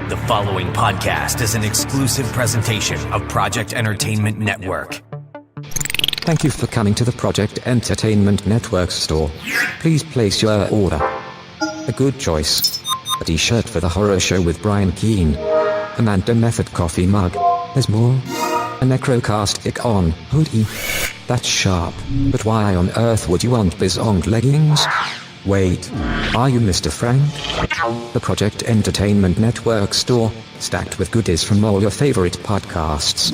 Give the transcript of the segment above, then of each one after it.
The following podcast is an exclusive presentation of Project Entertainment Network. Thank you for coming to the Project Entertainment Network store. Please place your order. A good choice. A t-shirt for the horror show with Brian Keane. Amanda Method coffee mug. There's more. A Necrocast Icon hoodie. That's sharp. But why on earth would you want Bizong leggings? Wait. Are you Mr. Frank? The Project Entertainment Network store, stacked with goodies from all your favorite podcasts.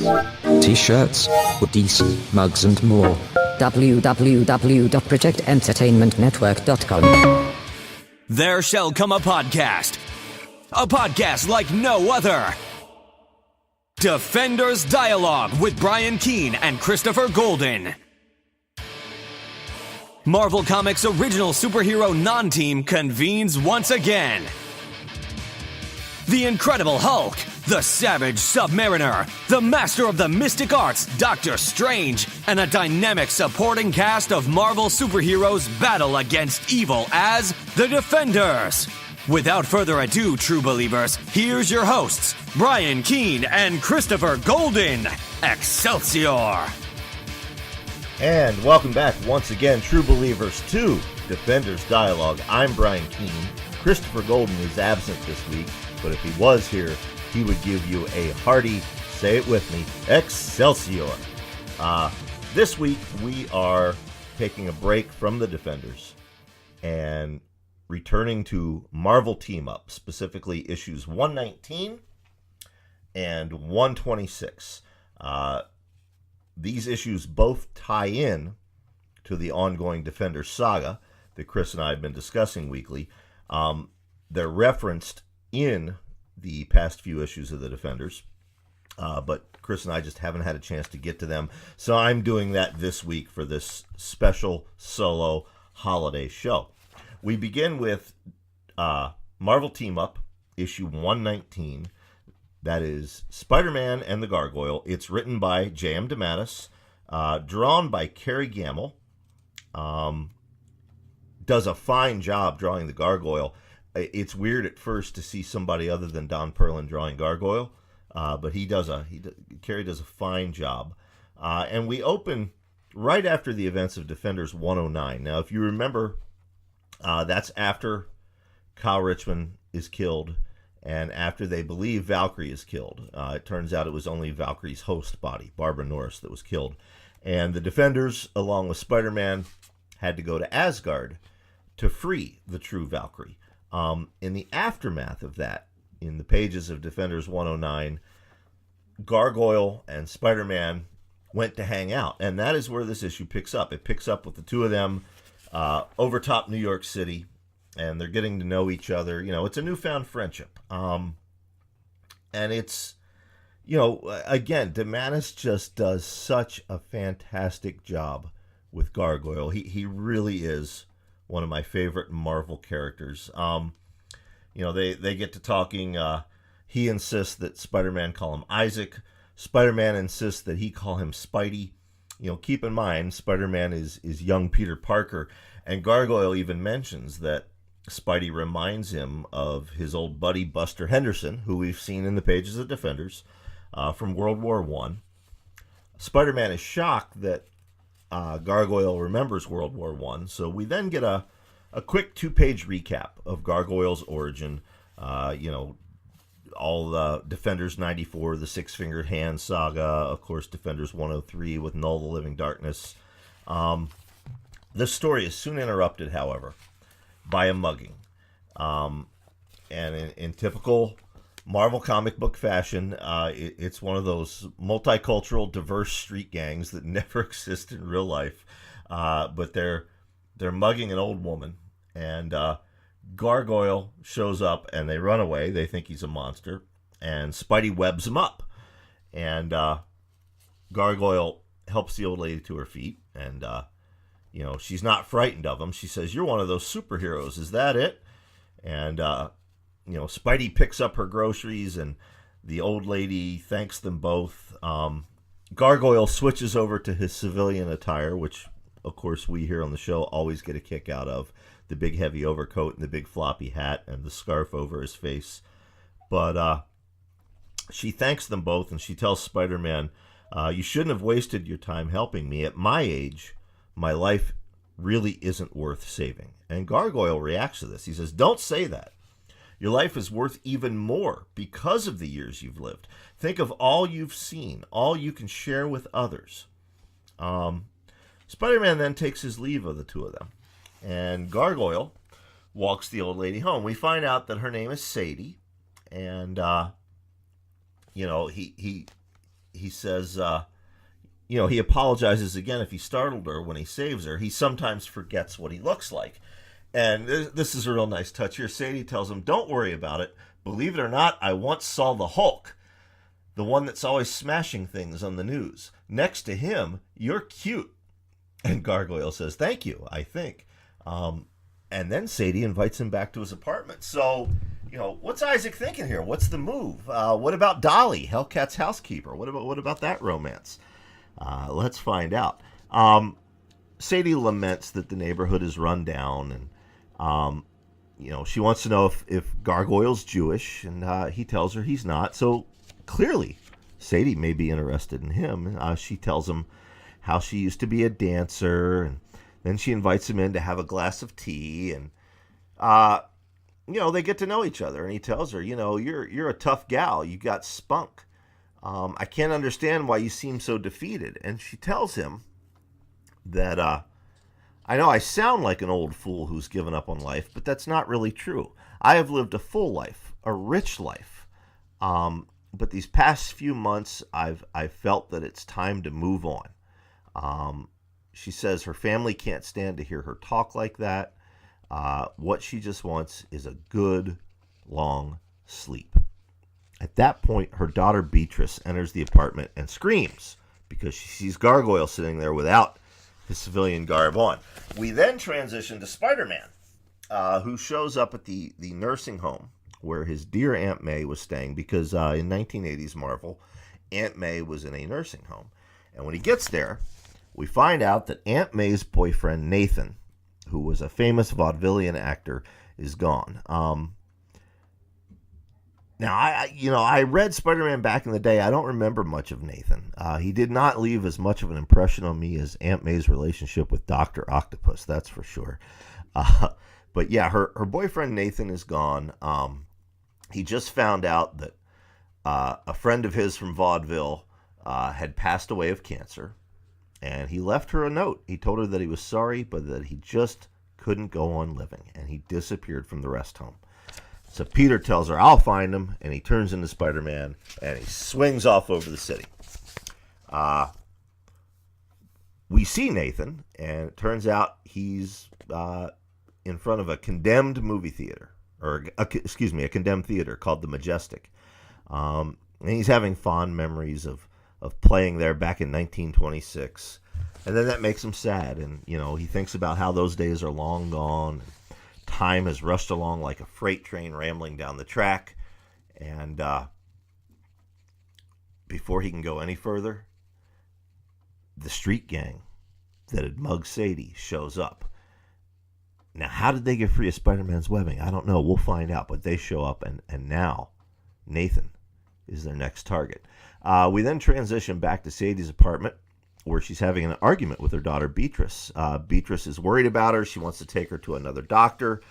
T-shirts, hoodies, mugs and more. www.projectentertainmentnetwork.com. There shall come a podcast. A podcast like no other. Defenders Dialogue with Brian Keane and Christopher Golden. Marvel Comics' original superhero non-team convenes once again. The Incredible Hulk, the Savage Submariner, the Master of the Mystic Arts, Doctor Strange, and a dynamic supporting cast of Marvel superheroes battle against evil as the Defenders. Without further ado, true believers, here's your hosts, Brian Keane and Christopher Golden. Excelsior! And welcome back once again, true believers, to Defenders Dialogue. I'm Brian Keane. Christopher Golden is absent this week, but if he was here, he would give you a hearty, say it with me, Excelsior. This week, we are taking a break from the Defenders and returning to Marvel Team Up, specifically issues 119 and 126. These issues both tie in to the ongoing Defenders saga that Chris and I have been discussing weekly. They're referenced in the past few issues of the Defenders, but Chris and I just haven't had a chance to get to them, so I'm doing that this week for this special solo holiday show. We begin with Marvel Team Up, issue 119. That is Spider-Man and the Gargoyle. It's written by J.M. DeMatteis, drawn by Kerry Gamble. Does a fine job drawing the Gargoyle. It's weird at first to see somebody other than Don Perlin drawing Gargoyle, but Kerry does a fine job. And we open right after the events of Defenders 109. Now, if you remember, that's after Kyle Richmond is killed, and after they believe Valkyrie is killed. It turns out it was only Valkyrie's host body, Barbara Norris, that was killed. And the Defenders, along with Spider-Man, had to go to Asgard to free the true Valkyrie. In the aftermath of that, in the pages of Defenders 109, Gargoyle and Spider-Man went to hang out. And that is where this issue picks up. It picks up with the two of them over top New York City, and they're getting to know each other. You know, it's a newfound friendship. And it's, again, DeMatteis just does such a fantastic job with Gargoyle. He really is one of my favorite Marvel characters. They get to talking. He insists that Spider-Man call him Isaac. Spider-Man insists that he call him Spidey. Keep in mind, Spider-Man is young Peter Parker. And Gargoyle even mentions that Spidey reminds him of his old buddy Buster Henderson, who we've seen in the pages of Defenders from World War I. Spider-Man is shocked that Gargoyle remembers World War I, so we then get a quick 2-page recap of Gargoyle's origin. All the Defenders 94, the Six-Fingered Hand saga, of course, Defenders 103 with Null the Living Darkness. This story is soon interrupted, however, by a mugging. And in typical Marvel comic book fashion, it's one of those multicultural, diverse street gangs that never exist in real life. But they're mugging an old woman, and Gargoyle shows up, and they run away. They think he's a monster, and Spidey webs him up. And Gargoyle helps the old lady to her feet, and she's not frightened of him. She says, "You're one of those superheroes, is that it?" And Spidey picks up her groceries, and the old lady thanks them both. Gargoyle switches over to his civilian attire, which, of course, we here on the show always get a kick out of. The big heavy overcoat and the big floppy hat and the scarf over his face. But she thanks them both, and she tells Spider-Man, you shouldn't have wasted your time helping me. At my age, my life really isn't worth saving. And Gargoyle reacts to this. He says, don't say that. Your life is worth even more because of the years you've lived. Think of all you've seen, all you can share with others. Spider-Man then takes his leave of the two of them, and Gargoyle walks the old lady home. We find out that her name is Sadie, and he says, he apologizes again if he startled her when he saves her. He sometimes forgets what he looks like. And this is a real nice touch here. Sadie tells him, don't worry about it. Believe it or not, I once saw the Hulk, the one that's always smashing things on the news. Next to him, you're cute. And Gargoyle says, thank you, I think. And then Sadie invites him back to his apartment. So, what's Isaac thinking here? What's the move? What about Dolly, Hellcat's housekeeper? What about that romance? Let's find out. Sadie laments that the neighborhood is run down, and she wants to know if Gargoyle's Jewish, and he tells her he's not. So clearly, Sadie may be interested in him. She tells him how she used to be a dancer, and then she invites him in to have a glass of tea, and they get to know each other. And he tells her, you're a tough gal. You got spunk. I can't understand why you seem so defeated. And she tells him that I know I sound like an old fool who's given up on life, but that's not really true. I have lived a full life, a rich life. But these past few months, I've felt that it's time to move on. She says her family can't stand to hear her talk like that. What she just wants is a good, long sleep. At that point, her daughter Beatrice enters the apartment and screams because she sees Gargoyle sitting there without his civilian garb on. We then transition to Spider-Man, who shows up at the nursing home where his dear Aunt May was staying, because in 1980s Marvel, Aunt May was in a nursing home. And when he gets there, we find out that Aunt May's boyfriend, Nathan, who was a famous vaudevillian actor, is gone. Now, I read Spider-Man back in the day. I don't remember much of Nathan. He did not leave as much of an impression on me as Aunt May's relationship with Dr. Octopus, that's for sure. But yeah, her boyfriend Nathan is gone. He just found out that a friend of his from vaudeville had passed away of cancer, and he left her a note. He told her that he was sorry, but that he just couldn't go on living, and he disappeared from the rest home. So Peter tells her, I'll find him, and he turns into Spider-Man, and he swings off over the city. We see Nathan, and it turns out he's in front of a condemned movie theater, a condemned theater called the Majestic. And he's having fond memories of playing there back in 1926. And then that makes him sad, and, he thinks about how those days are long gone. Time has rushed along like a freight train rambling down the track, and before he can go any further, the street gang that had mugged Sadie shows up. Now, how did they get free of Spider-Man's webbing? I don't know. We'll find out, but they show up, and now Nathan is their next target. We then transition back to Sadie's apartment, where she's having an argument with her daughter Beatrice. Beatrice is worried about her. She wants to take her to another doctor.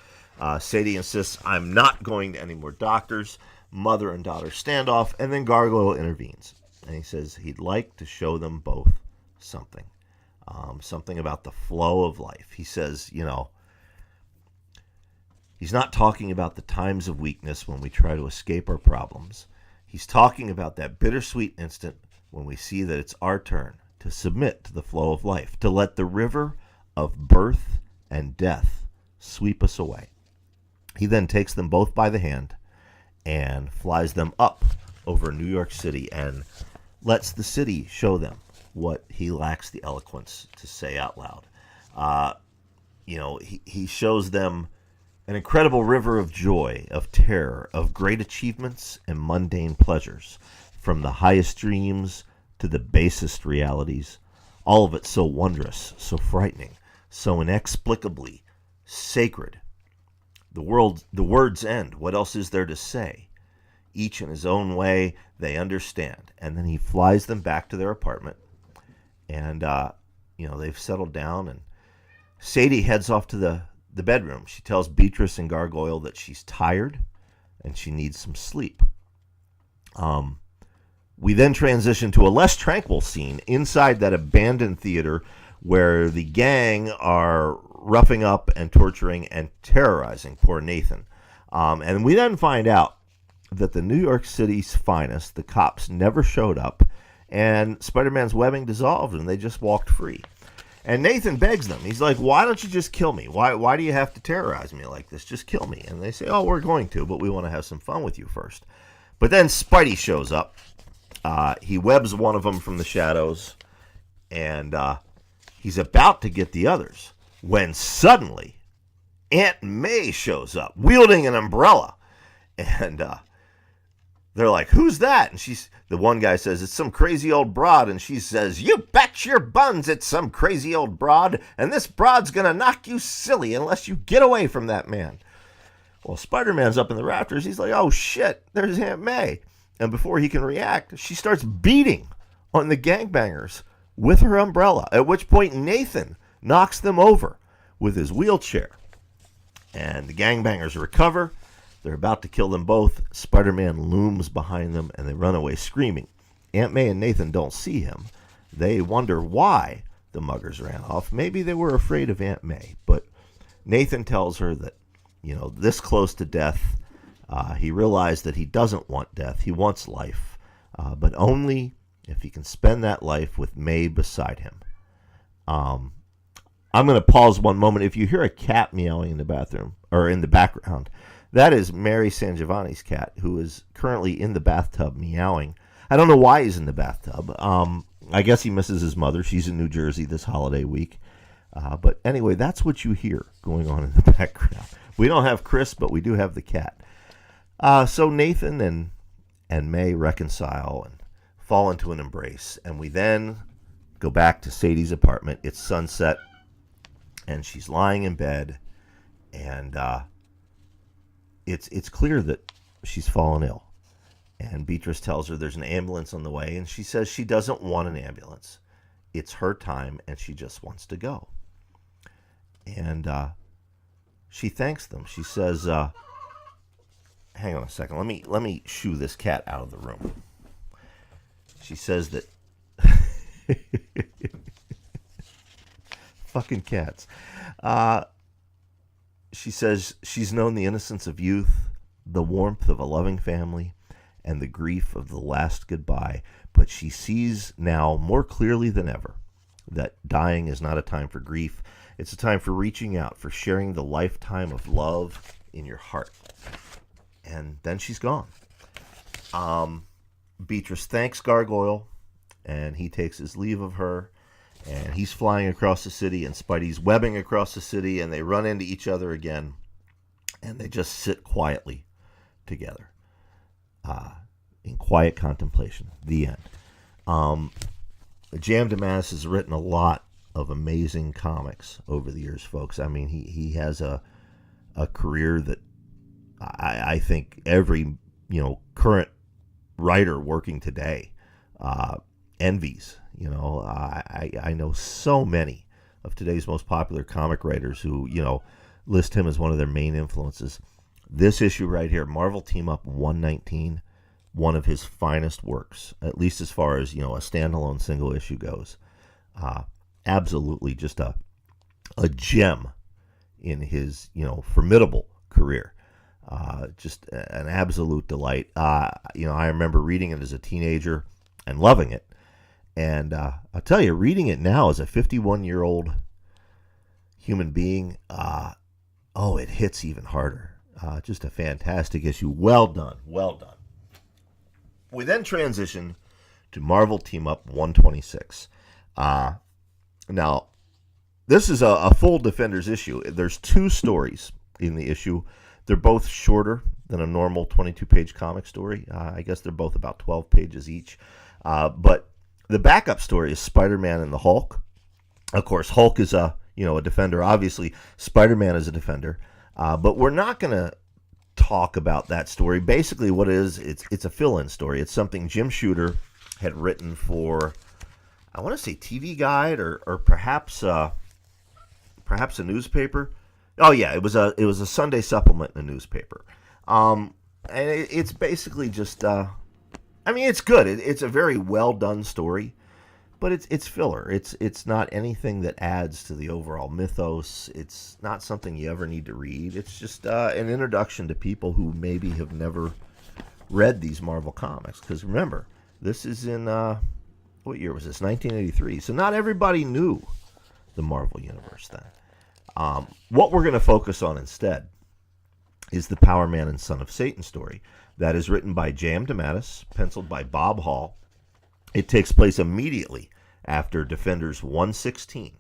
Sadie insists, I'm not going to any more doctors. Mother and daughter standoff, and then Gargoyle intervenes. And he says he'd like to show them both something. Something about the flow of life. He says, he's not talking about the times of weakness when we try to escape our problems. He's talking about that bittersweet instant when we see that it's our turn to submit to the flow of life, to let the river of birth and death sweep us away. He then takes them both by the hand and flies them up over New York City and lets the city show them what he lacks the eloquence to say out loud. He shows them an incredible river of joy, of terror, of great achievements and mundane pleasures, from the highest dreams to the basest realities, all of it so wondrous, so frightening, so inexplicably sacred. The world's end. What else is there to say? each in his own way. They understand. And then he flies them back to their apartment. And, they've settled down. And Sadie heads off to the bedroom. She tells Beatrice and Gargoyle that she's tired and she needs some sleep. We then transition to a less tranquil scene inside that abandoned theater where the gang are roughing up and torturing and terrorizing poor Nathan. And we then find out that the New York City's finest, the cops, never showed up, and Spider-Man's webbing dissolved and they just walked free. And Nathan begs them. He's like, why don't you just kill me? Why do you have to terrorize me like this? Just kill me. And they say, oh, we're going to, but we want to have some fun with you first. But then Spidey shows up. He webs one of them from the shadows, and he's about to get the others when suddenly Aunt May shows up wielding an umbrella. And they're like, who's that? And the one guy says, it's some crazy old broad. And she says, you bet your buns it's some crazy old broad. And this broad's going to knock you silly unless you get away from that man. Well, Spider-Man's up in the rafters. He's like, oh, shit, there's Aunt May. And before he can react, she starts beating on the gangbangers with her umbrella, at which point Nathan knocks them over with his wheelchair. And the gangbangers recover. They're about to kill them both. Spider-Man looms behind them, and they run away screaming. Aunt May and Nathan don't see him. They wonder why the muggers ran off. Maybe they were afraid of Aunt May. But Nathan tells her that, this close to death, he realized that he doesn't want death. He wants life, but only if he can spend that life with May beside him. I'm going to pause one moment. If you hear a cat meowing in the bathroom or in the background, that is Mary Sangiovanni's cat, who is currently in the bathtub meowing. I don't know why he's in the bathtub. I guess he misses his mother. She's in New Jersey this holiday week. But anyway, that's what you hear going on in the background. We don't have Chris, but we do have the cat. So Nathan and May reconcile and fall into an embrace. And we then go back to Sadie's apartment. It's sunset, and she's lying in bed. And it's clear that she's fallen ill. And Beatrice tells her there's an ambulance on the way, and she says she doesn't want an ambulance. It's her time, and she just wants to go. And she thanks them. She says, hang on a second. Let me shoo this cat out of the room. She says that fucking cats. She says she's known the innocence of youth, the warmth of a loving family, and the grief of the last goodbye, but she sees now more clearly than ever that dying is not a time for grief. It's a time for reaching out, for sharing the lifetime of love in your heart. And then she's gone. Beatrice thanks Gargoyle, and he takes his leave of her, and he's flying across the city, and Spidey's webbing across the city, and they run into each other again, and they just sit quietly together in quiet contemplation. The end. Jam DeMatteis has written a lot of amazing comics over the years, folks. I mean, he has a career that I think every current writer working today envies. I know so many of today's most popular comic writers who list him as one of their main influences. This issue right here, Marvel Team Up 119, one of his finest works, at least as far as a standalone single issue goes. Absolutely just a gem in his formidable career. Just an absolute delight. I remember reading it as a teenager and loving it. And I'll tell you, reading it now as a 51-year-old human being, it hits even harder. Just a fantastic issue. Well done. Well done. We then transition to Marvel Team Up 126. Now, this is a full Defenders issue. There's 2 stories in the issue. They're both shorter than a normal 22-page comic story. I guess they're both about 12 pages each. But the backup story is Spider-Man and the Hulk. Of course, Hulk is a Defender. Obviously, Spider-Man is a Defender. But we're not going to talk about that story. Basically, what it is, it's a fill-in story. It's something Jim Shooter had written for, I want to say TV Guide or perhaps a newspaper. Oh yeah, it was a Sunday supplement in a newspaper. And it's basically just, it's good. It's a very well done story, but it's filler. It's not anything that adds to the overall mythos. It's not something you ever need to read. It's just an introduction to people who maybe have never read these Marvel comics. Because remember, this is in what year was this? 1983. So not everybody knew the Marvel Universe then. What we're going to focus on instead is the Power Man and Son of Satan story. That is written by J.M. DeMatteis, penciled by Bob Hall. It takes place immediately after Defenders 116.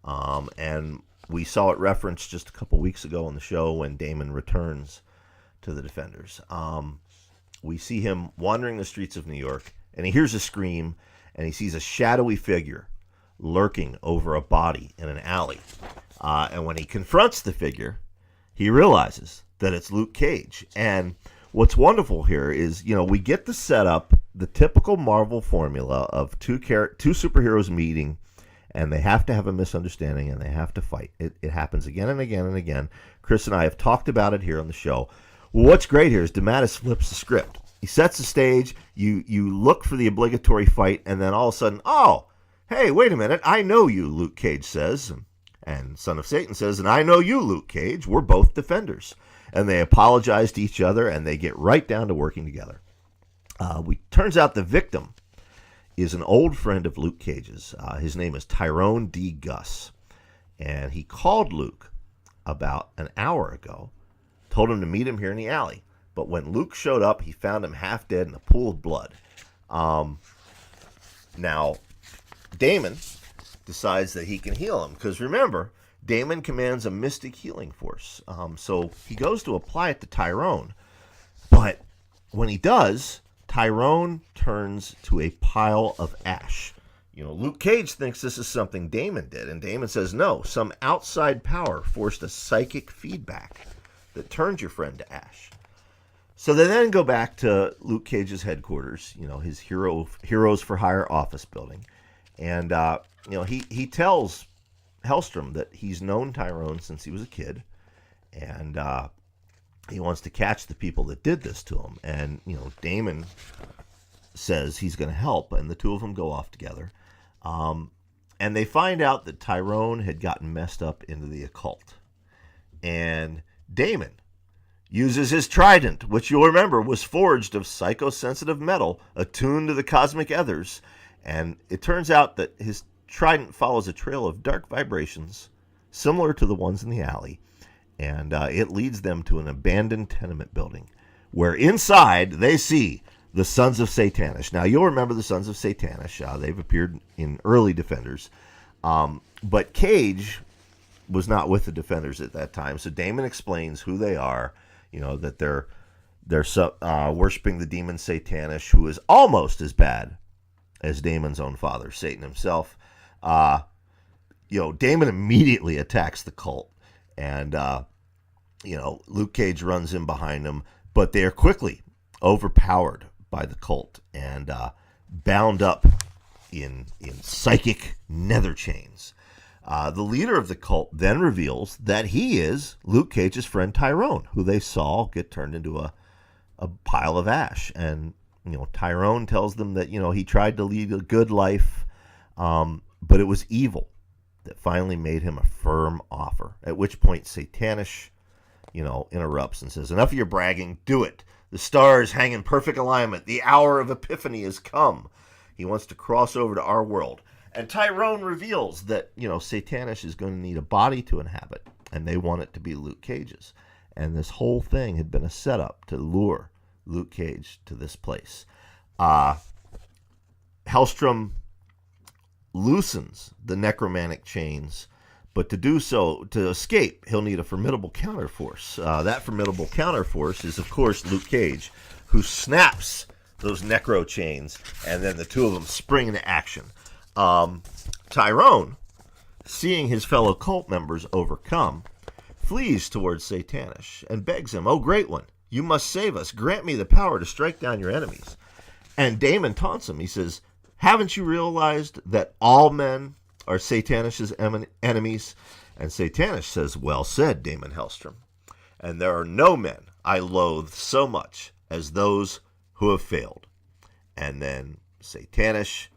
And we saw it referenced just a couple weeks ago on the show when Damon returns to the Defenders. We see him wandering the streets of New York, and he hears a scream, and he sees a shadowy figure lurking over a body in an alley. And when he confronts the figure, he realizes that it's Luke Cage. And what's wonderful here is, we get the setup, the typical Marvel formula of two superheroes meeting, and they have to have a misunderstanding, and they have to fight. It happens again and again and again. Chris and I have talked about it here on the show. Well, what's great here is DeMatteis flips the script. He sets the stage, you look for the obligatory fight, and then all of a sudden, oh, hey, wait a minute, I know you, Luke Cage says. And Son of Satan says, and I know you, Luke Cage. We're both Defenders. And they apologize to each other, and they get right down to working together. Turns out the victim is an old friend of Luke Cage's. His name is Tyrone D. Gus. And he called Luke about an hour ago, told him to meet him here in the alley. But when Luke showed up, he found him half dead in a pool of blood. Now, Damon decides that he can heal him. Because remember, Damon commands a mystic healing force. So he goes to apply it to Tyrone. But when he does, Tyrone turns to a pile of ash. Luke Cage thinks this is something Damon did. And Damon says, no, some outside power forced a psychic feedback that turned your friend to ash. So they then go back to Luke Cage's headquarters, his Heroes for Hire office building. And, he tells Hellstrom that he's known Tyrone since he was a kid, and he wants to catch the people that did this to him. And Damon says he's going to help, and the two of them go off together. And they find out that Tyrone had gotten messed up into the occult, and Damon uses his trident, which you'll remember was forged of psychosensitive metal attuned to the cosmic ethers. And it turns out that his trident follows a trail of dark vibrations similar to the ones in the alley, and it leads them to an abandoned tenement building where inside they see the Sons of Satannish. Now, you'll remember the Sons of Satannish. They've appeared in early Defenders, but Cage was not with the Defenders at that time, so Damon explains who they are, that they're worshiping the demon Satannish, who is almost as bad as Damon's own father, Satan himself. Damon immediately attacks the cult, and Luke Cage runs in behind him, but they are quickly overpowered by the cult and bound up in psychic nether chains. The leader of the cult then reveals that he is Luke Cage's friend Tyrone, who they saw get turned into a pile of ash. And Tyrone tells them that he tried to lead a good life, but it was evil that finally made him a firm offer. At which point Satannish, interrupts and says, enough of your bragging, do it. The stars hang in perfect alignment. The hour of epiphany has come. He wants to cross over to our world. And Tyrone reveals that, Satannish is going to need a body to inhabit, and they want it to be Luke Cage's. And this whole thing had been a setup to lure Luke Cage to this place. Hellstrom loosens the necromantic chains, but to do so, to escape, he'll need a formidable counterforce. That formidable counterforce is, of course, Luke Cage, who snaps those necro chains, and then the two of them spring into action. Tyrone, seeing his fellow cult members overcome, flees towards Satannish and begs him, "Oh, Great One, you must save us. Grant me the power to strike down your enemies." And Damon taunts him. He says, "Haven't you realized that all men are Satannish's enemies?" And Satannish says, "Well said, Damon Hellstrom. And there are no men I loathe so much as those who have failed." And then Satannish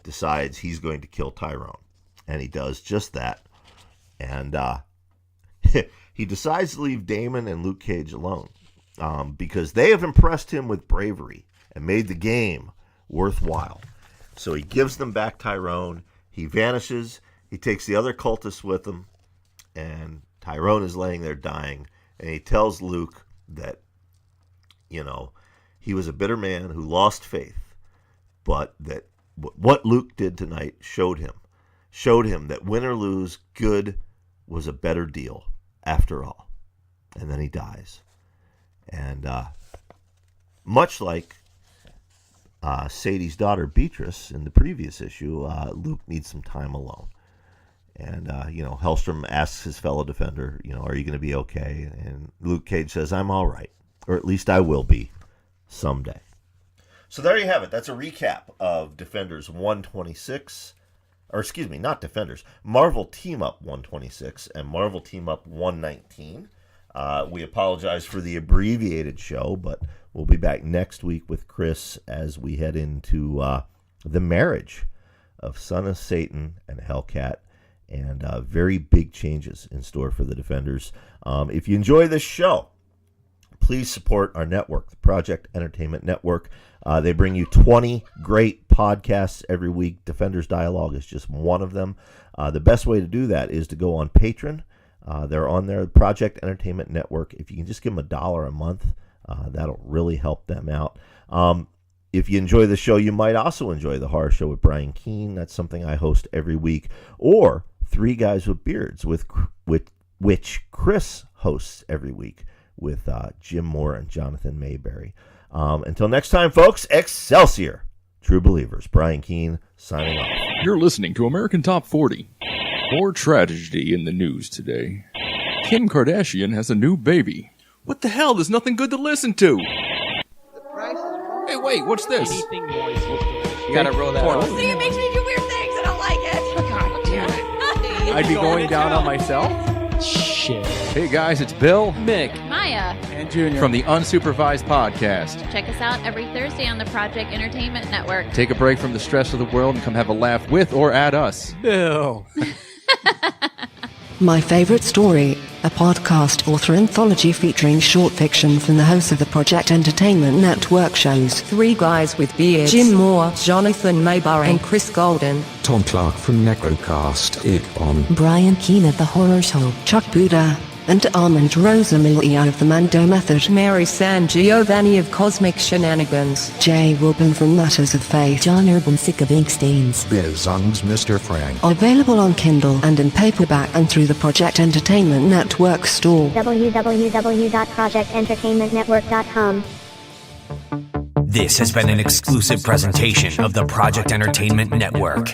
decides he's going to kill Tyrone. And he does just that. And he decides to leave Damon and Luke Cage alone because they have impressed him with bravery and made the game worthwhile. So he gives them back Tyrone. He vanishes. He takes the other cultists with him. And Tyrone is laying there dying. And he tells Luke that, he was a bitter man who lost faith, but that what Luke did tonight showed him that win or lose, good was a better deal after all. And then he dies. And much like Sadie's daughter Beatrice in the previous issue, Luke needs some time alone. And, Hellstrom asks his fellow defender, "Are you going to be okay?" And Luke Cage says, "I'm all right. Or at least I will be someday." So there you have it. That's a recap of Defenders 126. Or excuse me, not Defenders. Marvel Team Up 126 and Marvel Team Up 119. We apologize for the abbreviated show, but we'll be back next week with Chris as we head into the marriage of Son of Satan and Hellcat. And very big changes in store for the Defenders. If you enjoy this show, please support our network, the Project Entertainment Network. They bring you 20 great podcasts every week. Defenders Dialogue is just one of them. The best way to do that is to go on Patreon. They're on there, Project Entertainment Network. If you can just give them $1 a month, that'll really help them out. If you enjoy the show, you might also enjoy the Horror Show with Brian Keene. That's something I host every week. Or Three Guys with Beards, which Chris hosts every week with Jim Moore and Jonathan Mayberry. Until next time, folks, Excelsior! True Believers. Brian Keene signing off. You're listening to American Top 40. More tragedy in the news today. Kim Kardashian has a new baby. What the hell? There's nothing good to listen to. Hey, wait, what's this? Anything moist. You gotta roll that out. See, it makes me do weird things. I don't like it. God damn it. I'd be going down on myself. Shit. Hey guys, it's Bill, Mick. Maya. And Junior. from the Unsupervised Podcast. Check us out every Thursday on the Project Entertainment Network. Take a break from the stress of the world and come have a laugh with or at us. Bill. My Favorite Story, a podcast author anthology featuring short fiction from the hosts of the Project Entertainment Network shows. Three Guys with Beards, Jim Moore, Jonathan Mayberry, and Chris Golden. Tom Clark from Necrocast, Ig Brian Keene of The Horror Show. Chuck Buda and Armand Rosamilia of The Mando Method. Mary San Giovanni of Cosmic Shenanigans. Jay Wilburn from Matters of Faith. John Urbansick of Ink Stains. Biz Ung's Mr. Frank. Available on Kindle and in paperback and through the Project Entertainment Network store. www.projectentertainmentnetwork.com. This has been an exclusive presentation of the Project Entertainment Network.